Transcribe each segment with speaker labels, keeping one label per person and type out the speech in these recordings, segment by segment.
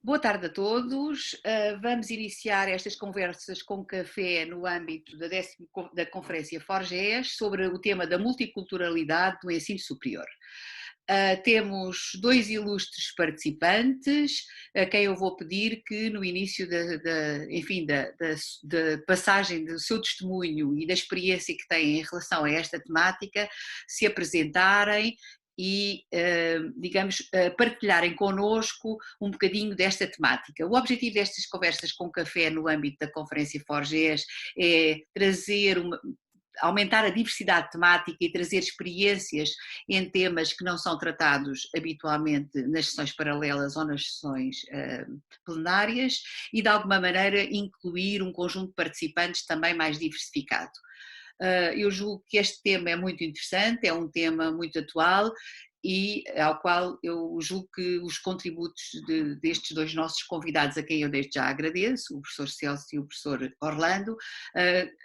Speaker 1: Boa tarde a todos. Vamos iniciar estas conversas com café no âmbito da Conferência Forges sobre o tema da multiculturalidade no ensino superior. Temos dois ilustres participantes, a quem eu vou pedir que no início da passagem do seu testemunho e da experiência que têm em relação a esta temática, se apresentarem e, partilharem connosco um bocadinho desta temática. O objetivo destas conversas com café no âmbito da Conferência Forges é aumentar a diversidade temática e trazer experiências em temas que não são tratados habitualmente nas sessões paralelas ou nas sessões plenárias e, de alguma maneira, incluir um conjunto de participantes também mais diversificado. Eu julgo que este tema é muito interessante, é um tema muito atual e ao qual eu julgo que os contributos destes dois nossos convidados, a quem eu desde já agradeço, o professor Celso e o professor Orlando,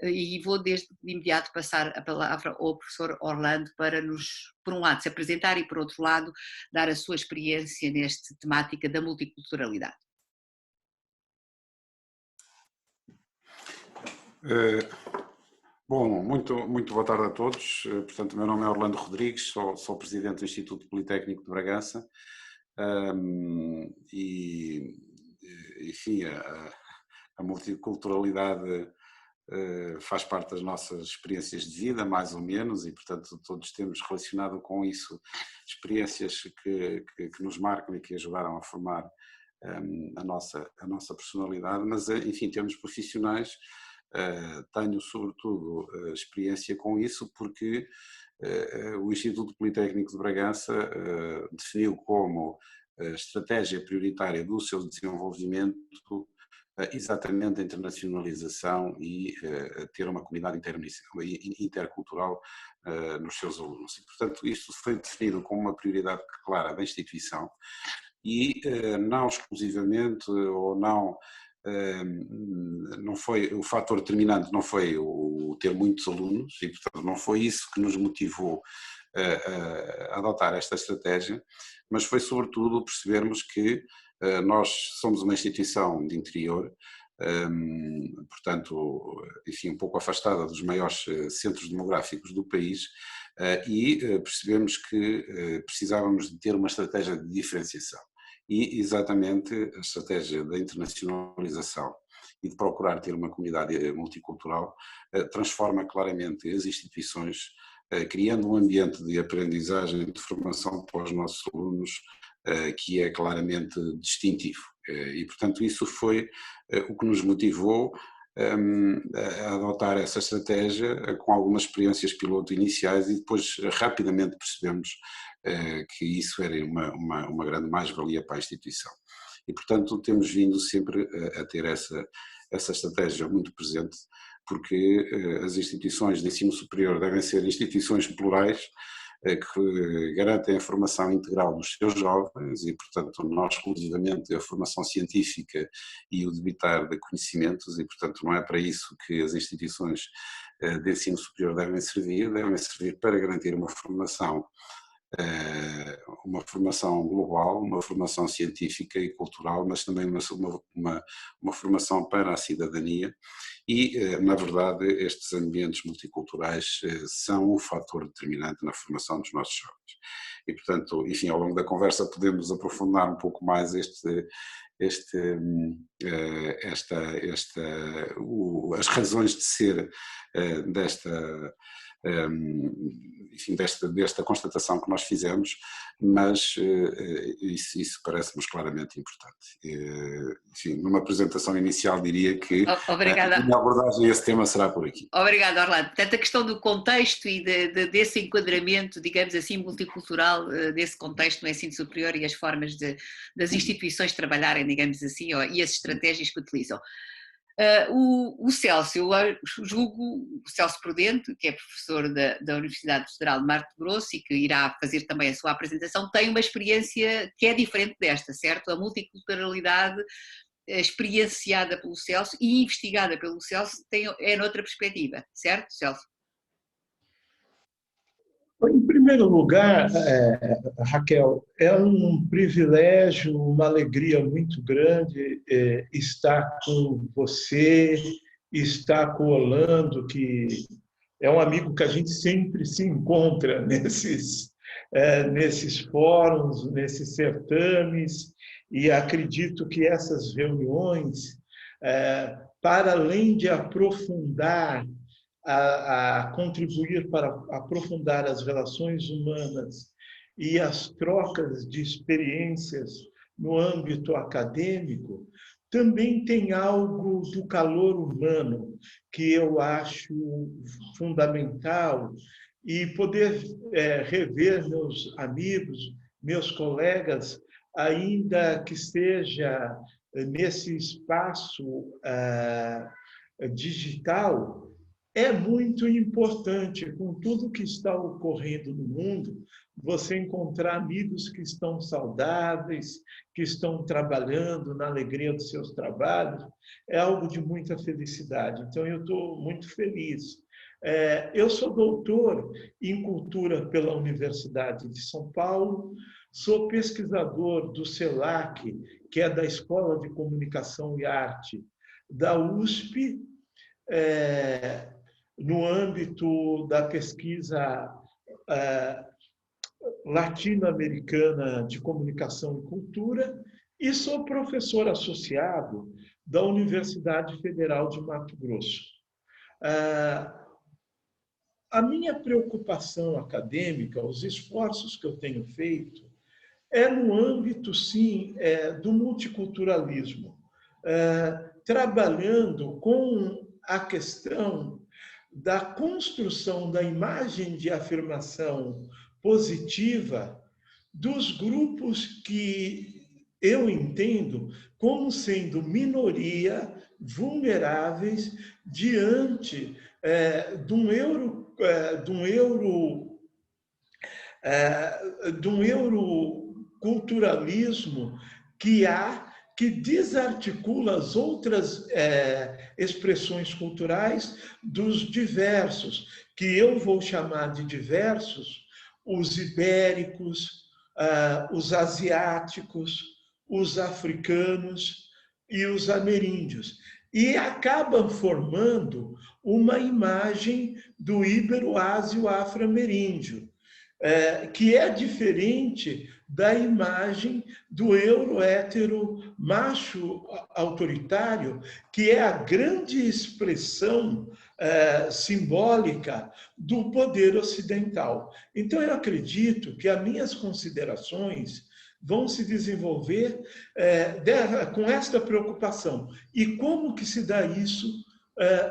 Speaker 1: e vou desde de imediato passar a palavra ao professor Orlando para nos, por um lado, se apresentar e, por outro lado, dar a sua experiência nesta temática da multiculturalidade.
Speaker 2: Bom, muito boa tarde a todos. Portanto, o meu nome é Orlando Rodrigues, sou presidente do Instituto Politécnico de Bragança enfim, a multiculturalidade faz parte das nossas experiências de vida, mais ou menos, e portanto todos temos relacionado com isso experiências que nos marcam e que ajudaram a formar a nossa personalidade, mas enfim, em termos profissionais, tenho sobretudo experiência com isso porque o Instituto Politécnico de Bragança definiu como estratégia prioritária do seu desenvolvimento exatamente a internacionalização e ter uma comunidade intercultural nos seus alunos. E, portanto, isto foi definido como uma prioridade clara da instituição e não exclusivamente ou não foi o fator determinante, não foi o ter muitos alunos e, portanto, não foi isso que nos motivou a adotar esta estratégia, mas foi sobretudo percebermos que nós somos uma instituição de interior, portanto, enfim, um pouco afastada dos maiores centros demográficos do país e percebemos que precisávamos de ter uma estratégia de diferenciação. E exatamente a estratégia da internacionalização e de procurar ter uma comunidade multicultural transforma claramente as instituições, criando um ambiente de aprendizagem e de formação para os nossos alunos que é claramente distintivo. E, portanto, isso foi o que nos motivou a adotar essa estratégia com algumas experiências piloto iniciais e depois rapidamente percebemos que isso era uma grande mais-valia para a instituição. E, portanto, temos vindo sempre a ter essa estratégia muito presente, porque as instituições de ensino superior devem ser instituições plurais, que garantem a formação integral dos seus jovens e, portanto, não exclusivamente a formação científica e o debitar de conhecimentos e, portanto, não é para isso que as instituições de ensino superior devem servir para garantir uma formação global, uma formação científica e cultural, mas também uma formação para a cidadania e, na verdade, estes ambientes multiculturais são um fator determinante na formação dos nossos jovens. E, portanto, enfim, ao longo da conversa podemos aprofundar um pouco mais as razões de ser desta constatação que nós fizemos, mas isso parece-nos claramente importante. Enfim, numa apresentação inicial diria que
Speaker 1: Obrigada.
Speaker 2: A minha abordagem a esse tema será por aqui.
Speaker 1: Obrigada, Orlando. Portanto, a questão do contexto e desse enquadramento, digamos assim, multicultural, desse contexto no ensino superior e as formas das instituições trabalharem, digamos assim, e as estratégias que utilizam. O Celso, eu julgo, o Celso Prudente, que é professor da Universidade Federal de Mato Grosso e que irá fazer também a sua apresentação, tem uma experiência que é diferente desta, certo? A multiculturalidade experienciada pelo Celso e investigada pelo Celso é noutra perspectiva, certo, Celso?
Speaker 3: Em primeiro lugar, Raquel, é um privilégio, uma alegria muito grande estar com você, estar com o Orlando, que é um amigo que a gente sempre se encontra nesses fóruns, nesses certames, e acredito que essas reuniões, para além de aprofundar, a contribuir para aprofundar as relações humanas e as trocas de experiências no âmbito acadêmico, também tem algo do calor humano que eu acho fundamental, e poder rever meus amigos, meus colegas, ainda que seja nesse espaço digital, é muito importante, com tudo que está ocorrendo no mundo, você encontrar amigos que estão saudáveis, que estão trabalhando na alegria dos seus trabalhos, é algo de muita felicidade. Então, eu estou muito feliz. Eu sou doutor em cultura pela Universidade de São Paulo, sou pesquisador do CELAC, que é da Escola de Comunicação e Arte da USP, no âmbito da pesquisa latino-americana de comunicação e cultura, e sou professor associado da Universidade Federal de Mato Grosso. A minha preocupação acadêmica, os esforços que eu tenho feito, é no âmbito, sim, do multiculturalismo, trabalhando com a questão da construção da imagem de afirmação positiva dos grupos que eu entendo como sendo minoria, vulneráveis diante de um euroculturalismo que desarticula as outras expressões culturais dos diversos, que eu vou chamar de diversos, os ibéricos, os asiáticos, os africanos e os ameríndios. E acabam formando uma imagem do ibero-ásio afro-ameríndio, que é diferente da imagem do euro-hétero macho autoritário, que é a grande expressão simbólica do poder ocidental. Então, eu acredito que as minhas considerações vão se desenvolver com esta preocupação. E como que se dá isso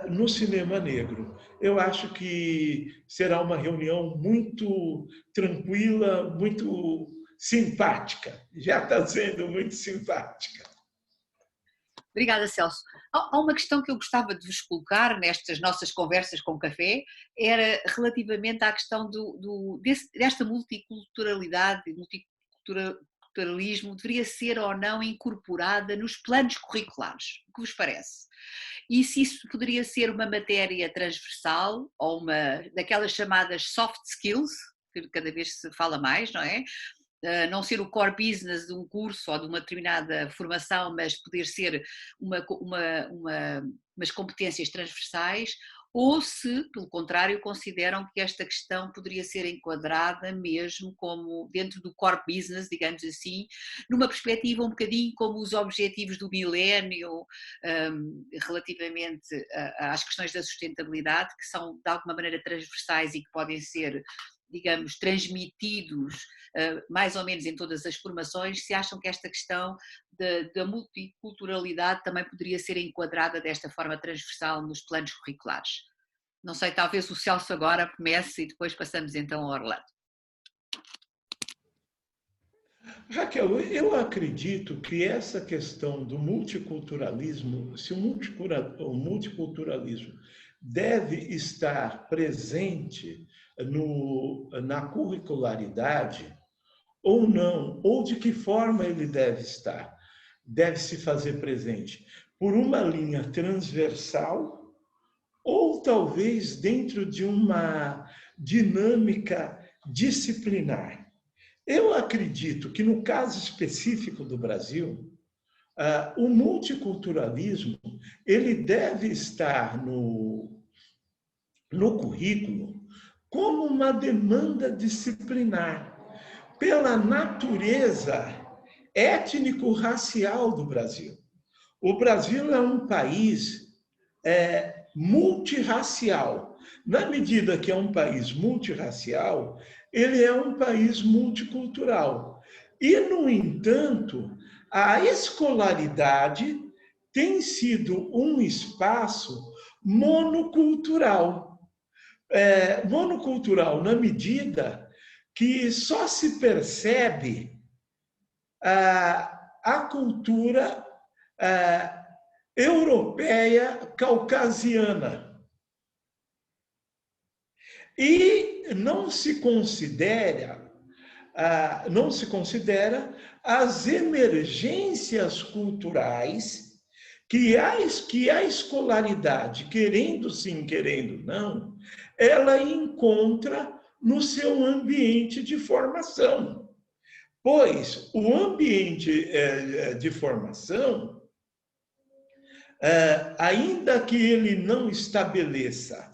Speaker 3: no cinema negro? Eu acho que será uma reunião muito tranquila, muito simpática. Já está sendo muito simpática.
Speaker 1: Obrigada, Celso. Há uma questão que eu gostava de vos colocar nestas nossas conversas com café, era relativamente à questão desta multiculturalidade, multiculturalismo, deveria ser ou não incorporada nos planos curriculares. O que vos parece? E se isso poderia ser uma matéria transversal ou uma daquelas chamadas soft skills, que cada vez se fala mais, não é? Não ser o core business de um curso ou de uma determinada formação, mas poder ser umas competências transversais, ou se, pelo contrário, consideram que esta questão poderia ser enquadrada mesmo como dentro do core business, digamos assim, numa perspectiva um bocadinho como os objetivos do milénio, relativamente às questões da sustentabilidade, que são de alguma maneira transversais e que podem ser, digamos, transmitidos mais ou menos em todas as formações. Se acham que esta questão da multiculturalidade também poderia ser enquadrada desta forma transversal nos planos curriculares? Não sei, talvez o Celso agora comece e depois passamos então ao Orlando.
Speaker 3: Raquel, eu acredito que essa questão do multiculturalismo, se o multiculturalismo deve estar presente na curricularidade ou não, ou de que forma ele deve estar, deve se fazer presente por uma linha transversal ou talvez dentro de uma dinâmica disciplinar. Eu acredito que, no caso específico do Brasil, o multiculturalismo ele deve estar no currículo como uma demanda disciplinar, pela natureza étnico-racial do Brasil. O Brasil é um país multirracial. Na medida que é um país multirracial, ele é um país multicultural. E, no entanto, a escolaridade tem sido um espaço monocultural. Monocultural na medida que só se percebe a cultura europeia caucasiana. E não se considera as emergências culturais que a escolaridade, querendo sim, querendo não, ela encontra no seu ambiente de formação. Pois o ambiente de formação, ainda que ele não estabeleça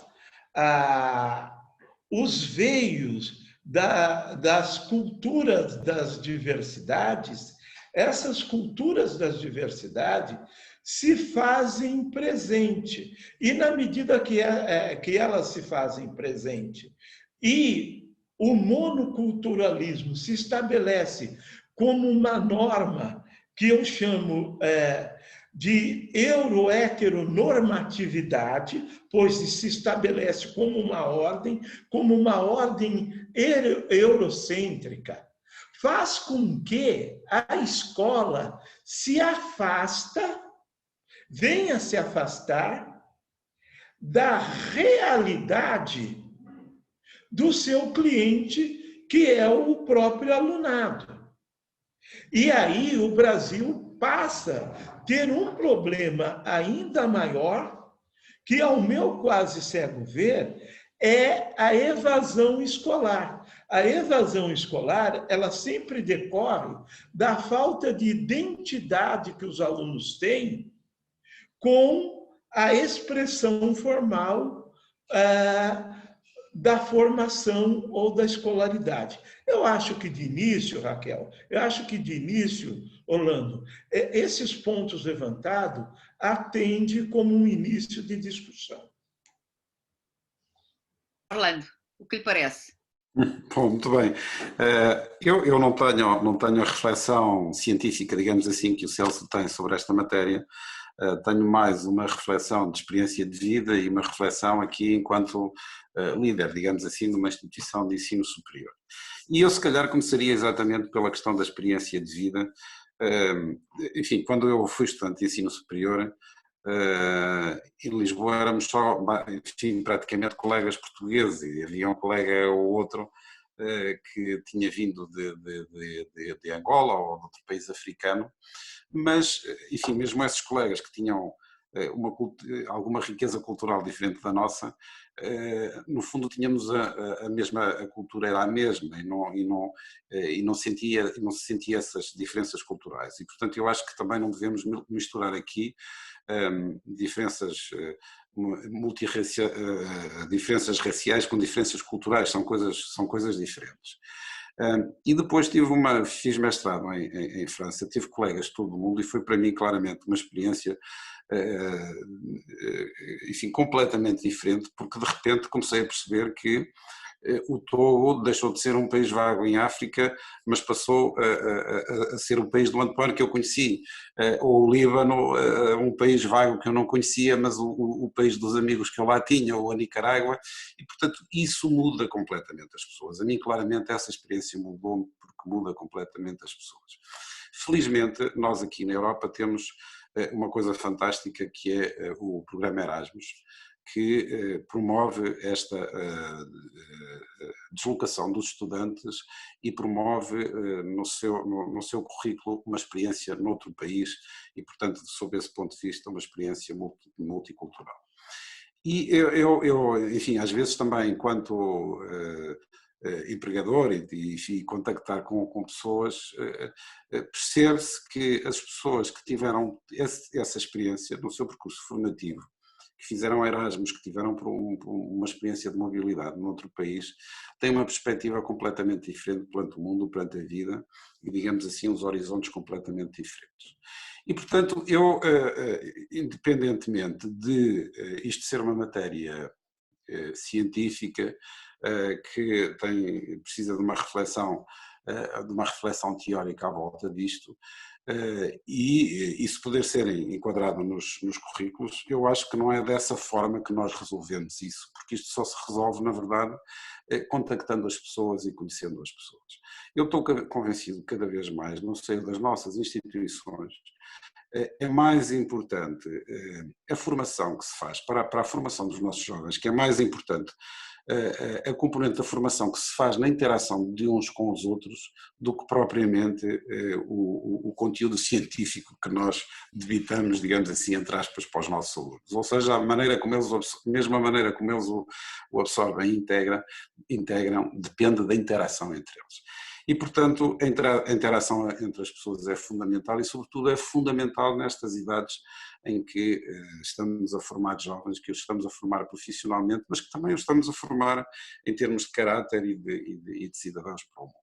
Speaker 3: os veios das culturas das diversidades, essas culturas das diversidades se fazem presente. E, na medida que elas se fazem presente e o monoculturalismo se estabelece como uma norma que eu chamo de euroheteronormatividade, pois se estabelece como uma ordem eurocêntrica, faz com que a escola venha se afastar da realidade do seu cliente, que é o próprio alunado. E aí o Brasil passa a ter um problema ainda maior, que, ao meu quase cego ver, é a evasão escolar. A evasão escolar, ela sempre decorre da falta de identidade que os alunos têm com a expressão formal da formação ou da escolaridade. Eu acho que de início, Raquel, Orlando, esses pontos levantados atendem como um início de discussão.
Speaker 1: Orlando, o que lhe parece?
Speaker 2: Bom, muito bem. Eu não tenho a reflexão científica, digamos assim, que o Celso tem sobre esta matéria. Tenho mais uma reflexão de experiência de vida e uma reflexão aqui enquanto líder, digamos assim, numa instituição de ensino superior. E eu, se calhar, começaria exatamente pela questão da experiência de vida. Enfim, quando eu fui estudante de ensino superior, em Lisboa éramos só, enfim, praticamente colegas portugueses, e havia um colega ou outro que tinha vindo de Angola ou de outro país africano, mas, enfim, mesmo esses colegas que tinham alguma riqueza cultural diferente da nossa, no fundo tínhamos a cultura era a mesma e não se sentia essas diferenças culturais. E, portanto, eu acho que também não devemos misturar aqui diferenças diferenças raciais com diferenças culturais, são coisas diferentes. E depois fiz mestrado em França, tive colegas de todo o mundo e foi para mim claramente uma experiência enfim, completamente diferente, porque de repente comecei a perceber que o Togo deixou de ser um país vago em África, mas passou a ser o país do Antônio que eu conheci, ou o Líbano, um país vago que eu não conhecia, mas o país dos amigos que eu lá tinha, ou a Nicarágua, e portanto isso muda completamente as pessoas. A mim claramente essa experiência mudou-me, porque muda completamente as pessoas. Felizmente nós aqui na Europa temos uma coisa fantástica que é o programa Erasmus, que promove esta deslocação dos estudantes e promove no seu currículo uma experiência noutro país e, portanto, sob esse ponto de vista, uma experiência multicultural. E eu enfim, às vezes também, enquanto empregador e contactar com pessoas, percebe-se que as pessoas que tiveram essa experiência no seu percurso formativo, que fizeram Erasmus, que tiveram uma experiência de mobilidade noutro país, têm uma perspectiva completamente diferente perante o mundo, perante a vida, e digamos assim, os horizontes completamente diferentes. E, portanto, eu, independentemente de isto ser uma matéria científica que precisa de uma reflexão teórica à volta disto, e isso poder ser enquadrado nos currículos, eu acho que não é dessa forma que nós resolvemos isso, porque isto só se resolve, na verdade, contactando as pessoas e conhecendo as pessoas. Eu estou convencido cada vez mais, no seio das nossas instituições, é mais importante a formação que se faz para a formação dos nossos jovens, que é mais importante a componente da formação que se faz na interação de uns com os outros do que propriamente o conteúdo científico que nós debitamos, digamos assim, entre aspas, para os nossos alunos. Ou seja, a maneira como eles, mesmo a maneira como eles o absorvem e integram, depende da interação entre eles. E, portanto, a interação entre as pessoas é fundamental e, sobretudo, é fundamental nestas idades em que estamos a formar jovens, que os estamos a formar profissionalmente, mas que também os estamos a formar em termos de caráter e de cidadãos para o mundo.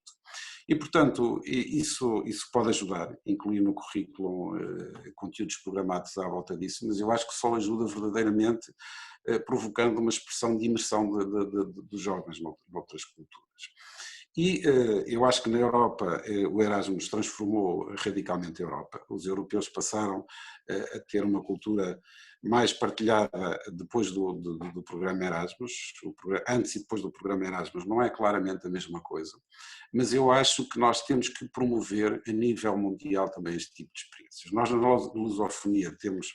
Speaker 2: E, portanto, isso pode ajudar, incluir no currículo conteúdos programados à volta disso, mas eu acho que só ajuda verdadeiramente provocando uma expressão de imersão dos jovens noutras culturas. E eu acho que na Europa o Erasmus transformou radicalmente a Europa. Os europeus passaram a ter uma cultura mais partilhada depois do programa Erasmus. Antes e depois do programa Erasmus não é claramente a mesma coisa, mas eu acho que nós temos que promover a nível mundial também este tipo de experiências. Nós na lusofonia temos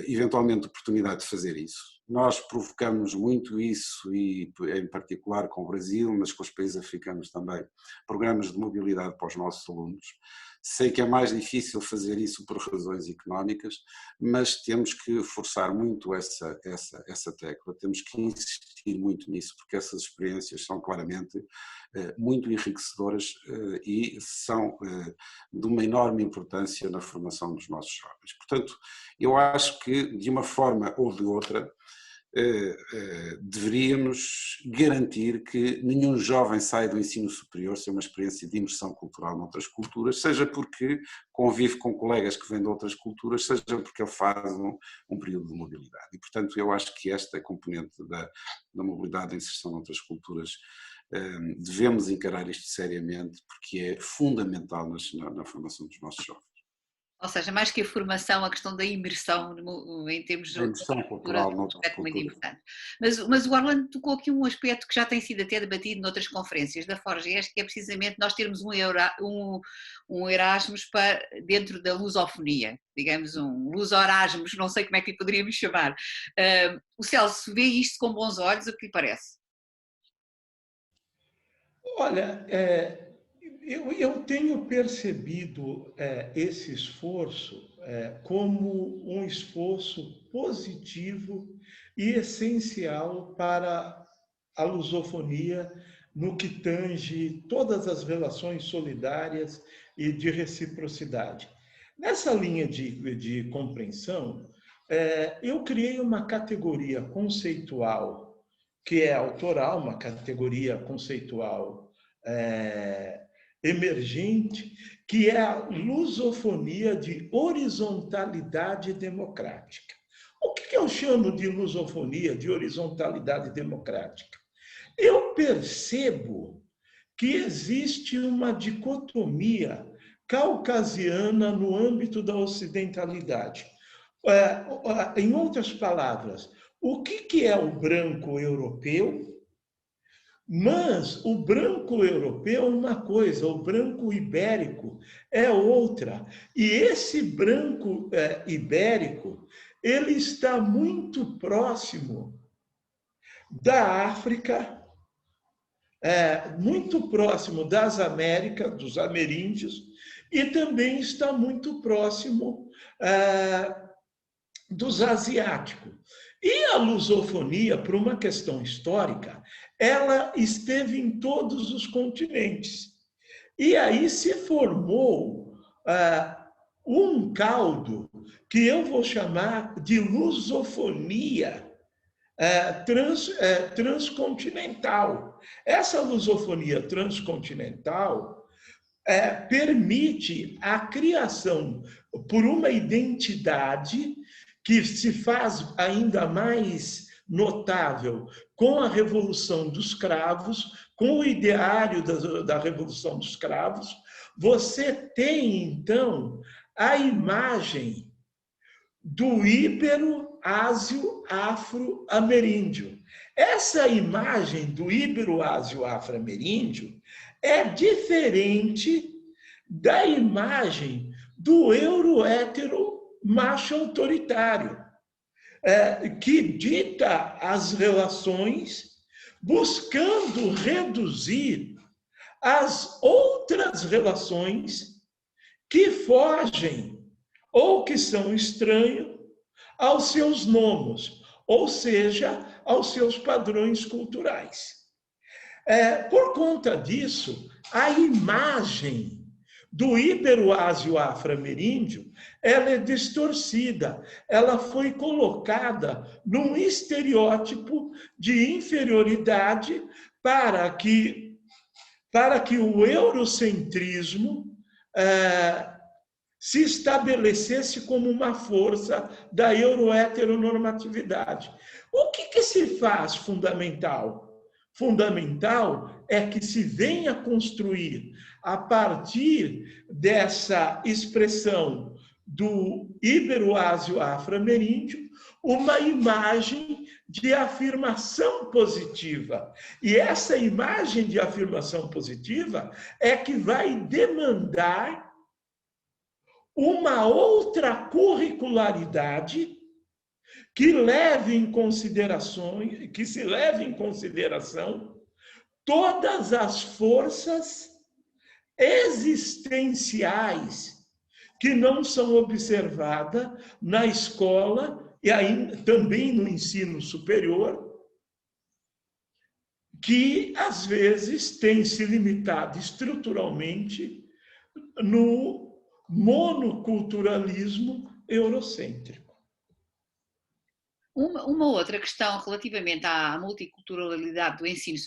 Speaker 2: eventualmente oportunidade de fazer isso. Nós provocamos muito isso, e em particular com o Brasil, mas com os países africanos também, programas de mobilidade para os nossos alunos. Sei que é mais difícil fazer isso por razões económicas, mas temos que forçar muito essa tecla, temos que insistir muito nisso, porque essas experiências são claramente muito enriquecedoras e são de uma enorme importância na formação dos nossos jovens. Portanto, eu acho que de uma forma ou de outra deveríamos garantir que nenhum jovem saia do ensino superior sem uma experiência de imersão cultural noutras culturas, seja porque convive com colegas que vêm de outras culturas, seja porque ele faz um período de mobilidade. E, portanto, eu acho que esta componente da mobilidade e inserção noutras culturas devemos encarar isto seriamente, porque é fundamental na formação dos nossos jovens.
Speaker 1: Ou seja, mais que a formação, a questão da imersão em termos de
Speaker 2: imersão cultural
Speaker 1: é um aspecto muito importante. Mas o Orlando tocou aqui um aspecto que já tem sido até debatido noutras conferências da Forgest, que é precisamente nós termos um Erasmus dentro da lusofonia, digamos um luso-Erasmus, não sei como é que lhe poderíamos chamar. O Celso vê isto com bons olhos, o que lhe parece?
Speaker 3: Olha, eu tenho percebido esse esforço como um esforço positivo e essencial para a lusofonia no que tange todas as relações solidárias e de reciprocidade. Nessa linha de compreensão, eu criei uma categoria conceitual, que é autoral, uma categoria conceitual emergente, que é a lusofonia de horizontalidade democrática. O que eu chamo de lusofonia de horizontalidade democrática? Eu percebo que existe uma dicotomia caucasiana no âmbito da ocidentalidade. Em outras palavras, o que é o branco europeu? Mas o branco europeu é uma coisa, o branco ibérico é outra. E esse branco ibérico, ele está muito próximo da África, muito próximo das Américas, dos ameríndios, e também está muito próximo dos asiáticos. E a lusofonia, por uma questão histórica, ela esteve em todos os continentes. E aí se formou um caldo que eu vou chamar de lusofonia transcontinental. Essa lusofonia transcontinental permite a criação por uma identidade que se faz ainda mais notável com a Revolução dos Cravos, com o ideário da Revolução dos Cravos. Você tem, então, a imagem do íbero-ásio-afro-ameríndio. Essa imagem do íbero-ásio-afro-ameríndio é diferente da imagem do euro-hétero macho autoritário, que dita as relações buscando reduzir as outras relações que fogem ou que são estranhos aos seus nomos, ou seja, aos seus padrões culturais. Por conta disso, a imagem do íbero-ásio-afro-ameríndio ela é distorcida, ela foi colocada num estereótipo de inferioridade para que o eurocentrismo se estabelecesse como uma força da euroheteronormatividade. O que se faz fundamental? Fundamental é que se venha construir, a partir dessa expressão do íbero-ásio-afro-ameríndio, uma imagem de afirmação positiva. E essa imagem de afirmação positiva é que vai demandar uma outra curricularidade que se leve em consideração todas as forças existenciais que não são observadas na escola e aí também no ensino superior, que às vezes tem se limitado estruturalmente no monoculturalismo eurocêntrico.
Speaker 1: Uma outra questão relativamente à multiculturalidade do ensino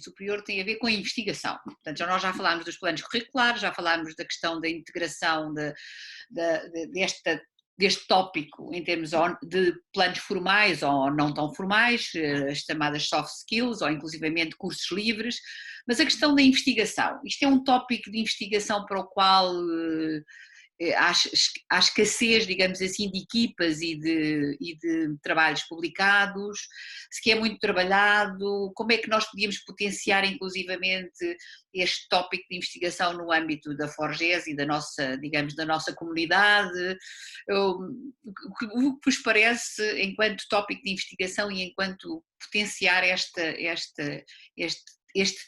Speaker 1: superior tem a ver com a investigação. Portanto, nós já falámos dos planos curriculares, já falámos da questão da integração deste tópico em termos de planos formais ou não tão formais, as chamadas soft skills ou inclusivamente cursos livres, mas a questão da investigação. Isto é um tópico de investigação para o qual há escassez, digamos assim, de equipas e de trabalhos publicados, se é muito trabalhado, como é que nós podíamos potenciar inclusivamente este tópico de investigação no âmbito da Forges e da nossa, digamos, da nossa comunidade, o que vos parece enquanto tópico de investigação e enquanto potenciar este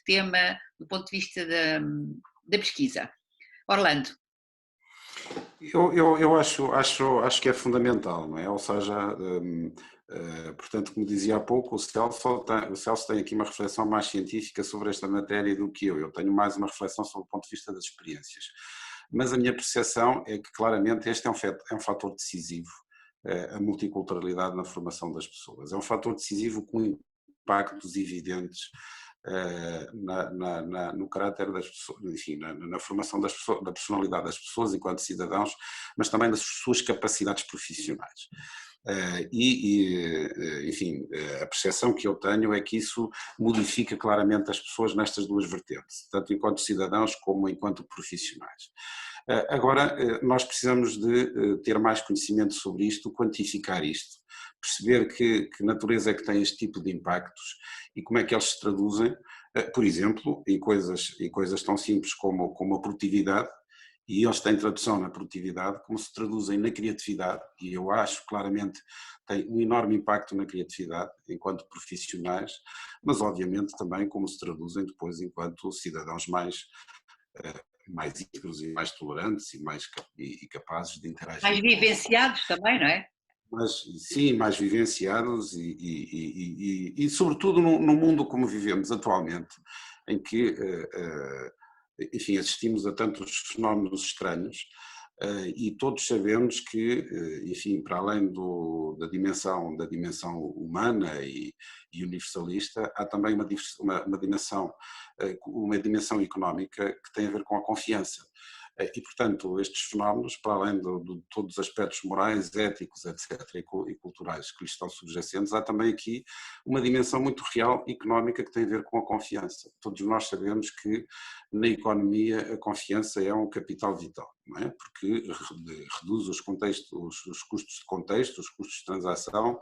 Speaker 1: tema do ponto de vista da pesquisa? Orlando.
Speaker 2: Eu acho que é fundamental, não é? Ou seja, portanto, como dizia há pouco, o Celso tem aqui uma reflexão mais científica sobre esta matéria do que eu tenho mais uma reflexão sobre o ponto de vista das experiências. Mas a minha percepção é que claramente este é um fator decisivo, a multiculturalidade na formação das pessoas. É um fator decisivo com impactos evidentes no caráter das pessoas, enfim, na formação da personalidade das pessoas enquanto cidadãos, mas também das suas capacidades profissionais. Enfim, a percepção que eu tenho é que isso modifica claramente as pessoas nestas duas vertentes, tanto enquanto cidadãos como enquanto profissionais. Agora, nós precisamos de ter mais conhecimento sobre isto, quantificar isto, perceber que natureza é que tem este tipo de impactos e como é que eles se traduzem, por exemplo, em coisas tão simples como a produtividade, e eles têm tradução na produtividade, como se traduzem na criatividade, e eu acho claramente tem um enorme impacto na criatividade enquanto profissionais, mas obviamente também como se traduzem depois enquanto cidadãos mais íntegros e mais tolerantes e capazes de interagir.
Speaker 1: Mais vivenciados também, não é?
Speaker 2: mais, sim, mais vivenciados sobretudo, num mundo como vivemos atualmente, em que, enfim, assistimos a tantos fenómenos estranhos, e todos sabemos que, enfim, para além da dimensão humana e universalista, há também uma dimensão económica que tem a ver com a confiança. E, portanto, estes fenómenos, para além de todos os aspectos morais, éticos, etc., e culturais que lhes estão subjacentes, há também aqui uma dimensão muito real, económica, que tem a ver com a confiança. Todos nós sabemos que na economia a confiança é um capital vital, não é? Porque reduz os custos de contexto, os custos de transação,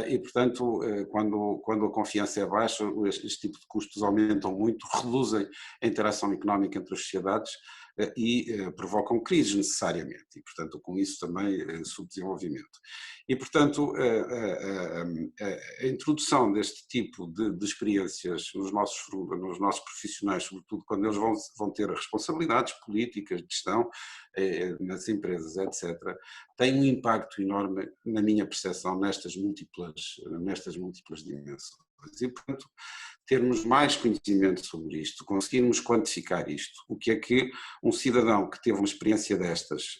Speaker 2: e, portanto, quando a confiança é baixa, este tipo de custos aumentam muito, reduzem a interação económica entre as sociedades e provocam crises necessariamente, e, portanto, com isso também subdesenvolvimento. E, portanto, a introdução deste tipo de experiências nos nossos profissionais, sobretudo quando eles vão ter responsabilidades políticas, de gestão, nas empresas, etc., tem um impacto enorme, na minha percepção, nestas múltiplas dimensões. E, portanto, termos mais conhecimento sobre isto, conseguirmos quantificar isto, o que é que um cidadão que teve uma experiência destas,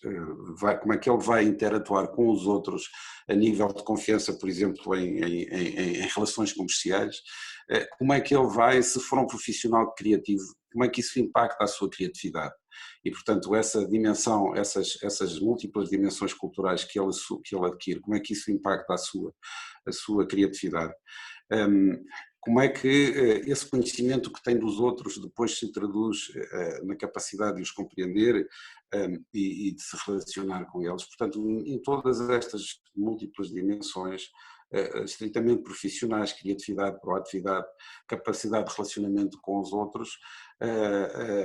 Speaker 2: como é que ele vai interatuar com os outros a nível de confiança, por exemplo, em relações comerciais, como é que ele vai, se for um profissional criativo, como é que isso impacta a sua criatividade. E, portanto, essa dimensão, essas múltiplas dimensões culturais que ele adquire, como é que isso impacta a sua criatividade. Como é que esse conhecimento que tem dos outros depois se traduz na capacidade de os compreender e de se relacionar com eles. Portanto, em todas estas múltiplas dimensões, estritamente profissionais, criatividade, proatividade, capacidade de relacionamento com os outros,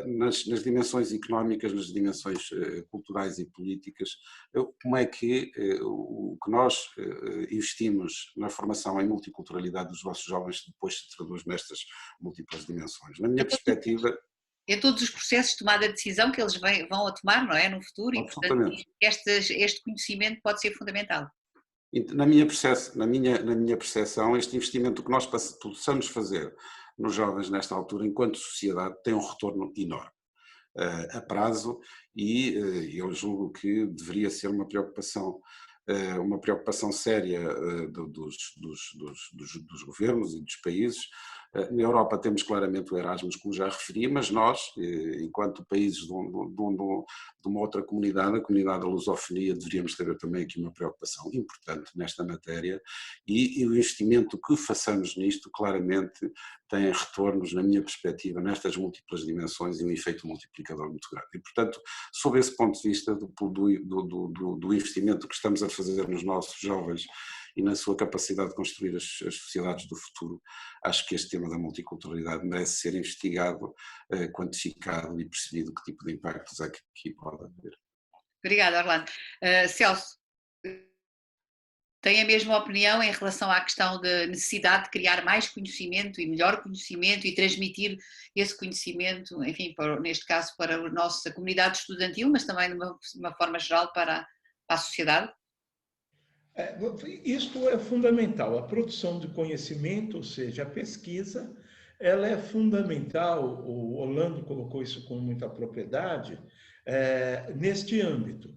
Speaker 2: nas dimensões económicas, nas dimensões culturais e políticas, como é que o que nós investimos na formação em multiculturalidade dos nossos jovens depois se traduz nestas múltiplas dimensões. Na minha perspectiva...
Speaker 1: É todos os processos de tomada de decisão que eles vão a tomar, não é, no futuro, e, portanto, este conhecimento pode ser fundamental.
Speaker 2: Na minha percepção, este investimento que nós possamos fazer nos jovens nesta altura, enquanto sociedade, tem um retorno enorme, a prazo, e eu julgo que deveria ser uma preocupação séria dos governos e dos países. Na Europa temos claramente o Erasmus, como já referi, mas nós, enquanto países de uma outra comunidade, a comunidade da lusofonia, deveríamos ter também aqui uma preocupação importante nesta matéria, e o investimento que façamos nisto claramente tem retornos, na minha perspectiva, nestas múltiplas dimensões, e um efeito multiplicador muito grande. E, portanto, sob esse ponto de vista do investimento que estamos a fazer nos nossos jovens e na sua capacidade de construir as sociedades do futuro, acho que este tema da multiculturalidade merece ser investigado, quantificado e percebido que tipo de impactos é que aqui pode haver.
Speaker 1: Obrigada, Orlando. Celso, tem a mesma opinião em relação à questão da necessidade de criar mais conhecimento e melhor conhecimento e transmitir esse conhecimento, enfim, neste caso para a comunidade estudantil, mas também de uma forma geral para a sociedade?
Speaker 3: Isto é fundamental. A produção de conhecimento, ou seja, a pesquisa, ela é fundamental. O Orlando colocou isso com muita propriedade neste âmbito.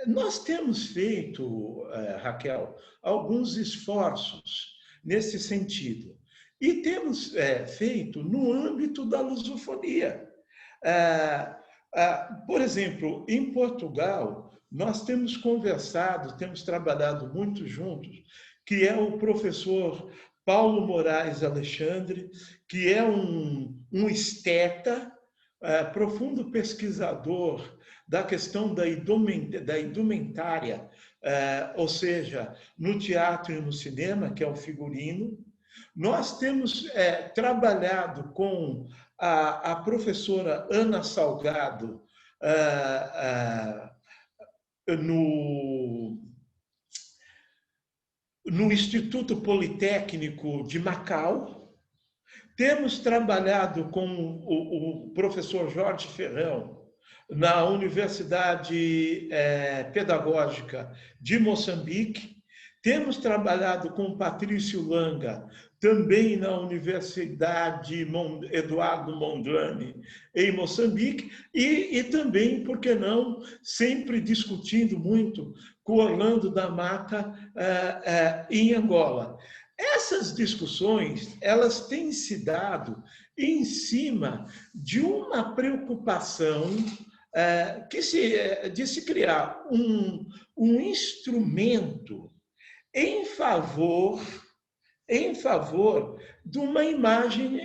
Speaker 3: Nós temos feito, Raquel, alguns esforços nesse sentido. E temos feito no âmbito da lusofonia. Por exemplo, em Portugal, nós temos conversado, temos trabalhado muito juntos, que é o professor Paulo Moraes Alexandre, que é um esteta, profundo pesquisador da questão da indumentária, ou seja, no teatro e no cinema, que é o figurino. Nós temos trabalhado com a professora Ana Salgado no Instituto Politécnico de Macau. Temos trabalhado com o professor Jorge Ferrão na Universidade Pedagógica de Moçambique. Temos trabalhado com Patrício Langa, também na Universidade Eduardo Mondlane, em Moçambique, e também, por que não, sempre discutindo muito com Orlando da Mata em Angola. Essas discussões, elas têm se dado em cima de uma preocupação de se criar um instrumento em favor de uma imagem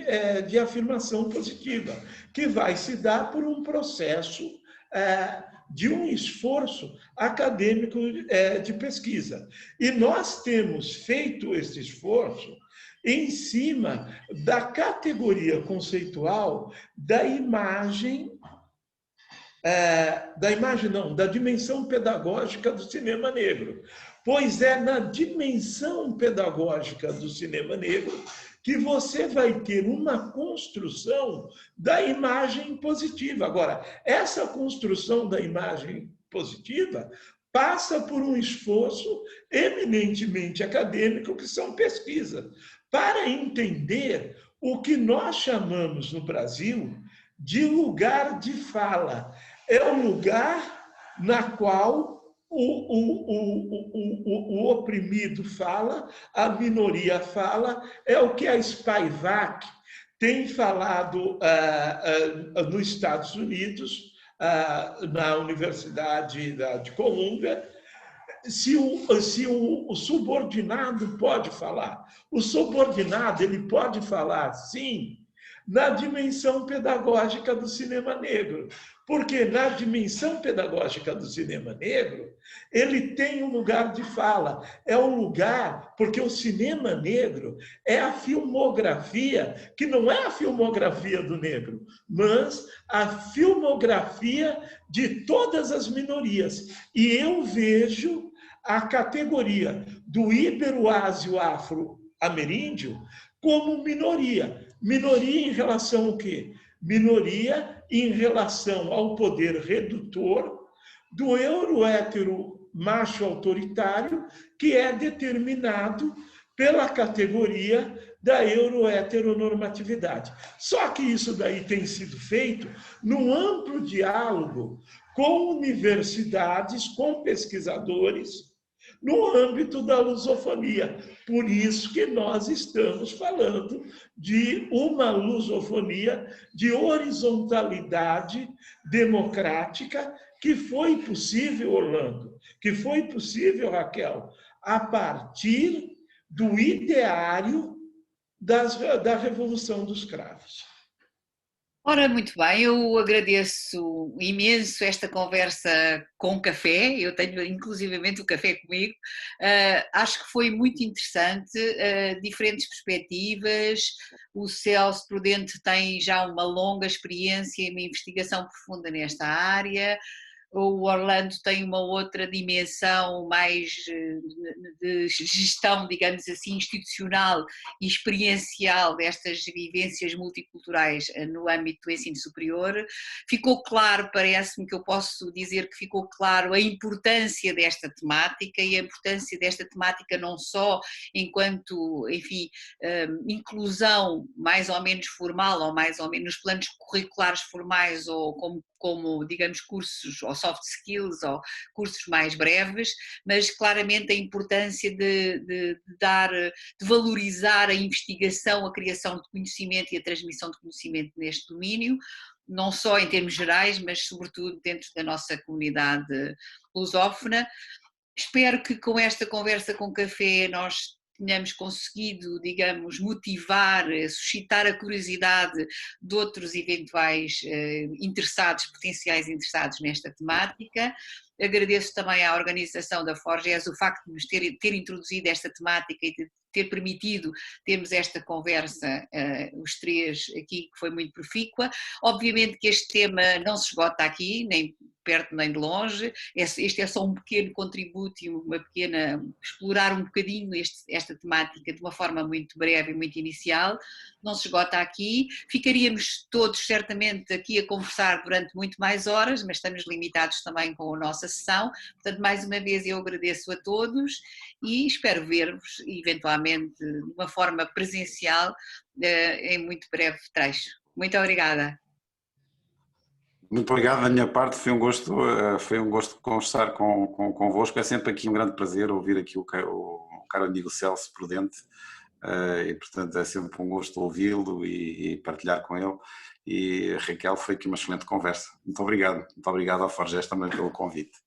Speaker 3: de afirmação positiva, que vai se dar por um processo de um esforço acadêmico de pesquisa. E nós temos feito esse esforço em cima da categoria conceitual da dimensão pedagógica do cinema negro. Pois é na dimensão pedagógica do cinema negro que você vai ter uma construção da imagem positiva. Agora, essa construção da imagem positiva passa por um esforço eminentemente acadêmico, que são pesquisas, para entender o que nós chamamos no Brasil de lugar de fala. É o lugar na qual o oprimido fala, a minoria fala, é o que a Spivak tem falado nos Estados Unidos, na Universidade de Colômbia. Se o subordinado pode falar, o subordinado ele pode falar, sim, na dimensão pedagógica do cinema negro. Porque na dimensão pedagógica do cinema negro, ele tem um lugar de fala. É um lugar, porque o cinema negro é a filmografia, que não é a filmografia do negro, mas a filmografia de todas as minorias. E eu vejo a categoria do ibero-ásio-afro-ameríndio como minoria. Minoria em relação ao quê? Minoria em relação ao poder redutor do euro-hétero macho autoritário, que é determinado pela categoria da euro-heteronormatividade. Só que isso daí tem sido feito num amplo diálogo com universidades, com pesquisadores, no âmbito da lusofonia. Por isso que nós estamos falando de uma lusofonia de horizontalidade democrática, que foi possível, Orlando, que foi possível, Raquel, a partir do ideário da Revolução dos Cravos.
Speaker 1: Ora, muito bem, eu agradeço imenso esta conversa com café, eu tenho inclusivamente o café comigo, acho que foi muito interessante, diferentes perspectivas, o Celso Prudente tem já uma longa experiência e uma investigação profunda nesta área, o Orlando tem uma outra dimensão mais de gestão, digamos assim, institucional e experiencial destas vivências multiculturais no âmbito do ensino superior. Ficou claro, parece-me que eu posso dizer que ficou claro a importância desta temática e a importância desta temática não só enquanto, enfim, inclusão mais ou menos formal ou mais ou menos nos planos curriculares formais ou como, digamos, cursos ou soft skills ou cursos mais breves, mas claramente a importância de valorizar a investigação, a criação de conhecimento e a transmissão de conhecimento neste domínio, não só em termos gerais, mas sobretudo dentro da nossa comunidade lusófona. Espero que com esta conversa com café nós tenhamos conseguido, digamos, motivar, suscitar a curiosidade de outros eventuais interessados, potenciais interessados nesta temática. Agradeço também à organização da Forges o facto de nos ter introduzido esta temática e de ter permitido termos esta conversa, os três aqui, que foi muito profícua. Obviamente que este tema não se esgota aqui, nem perto nem de longe, este é só um pequeno contributo e explorar um bocadinho esta temática de uma forma muito breve e muito inicial, não se esgota aqui, ficaríamos todos certamente aqui a conversar durante muito mais horas, mas estamos limitados também com a nossa nossa sessão. Portanto, mais uma vez eu agradeço a todos e espero ver-vos eventualmente de uma forma presencial em muito breve trecho. Muito obrigada.
Speaker 2: Muito obrigado da minha parte, foi um gosto conversar convosco, é sempre aqui um grande prazer ouvir aqui o caro amigo Celso Prudente, e portanto é sempre um gosto ouvi-lo e partilhar com ele, e Raquel, foi aqui uma excelente conversa. Muito obrigado ao Forges também pelo convite.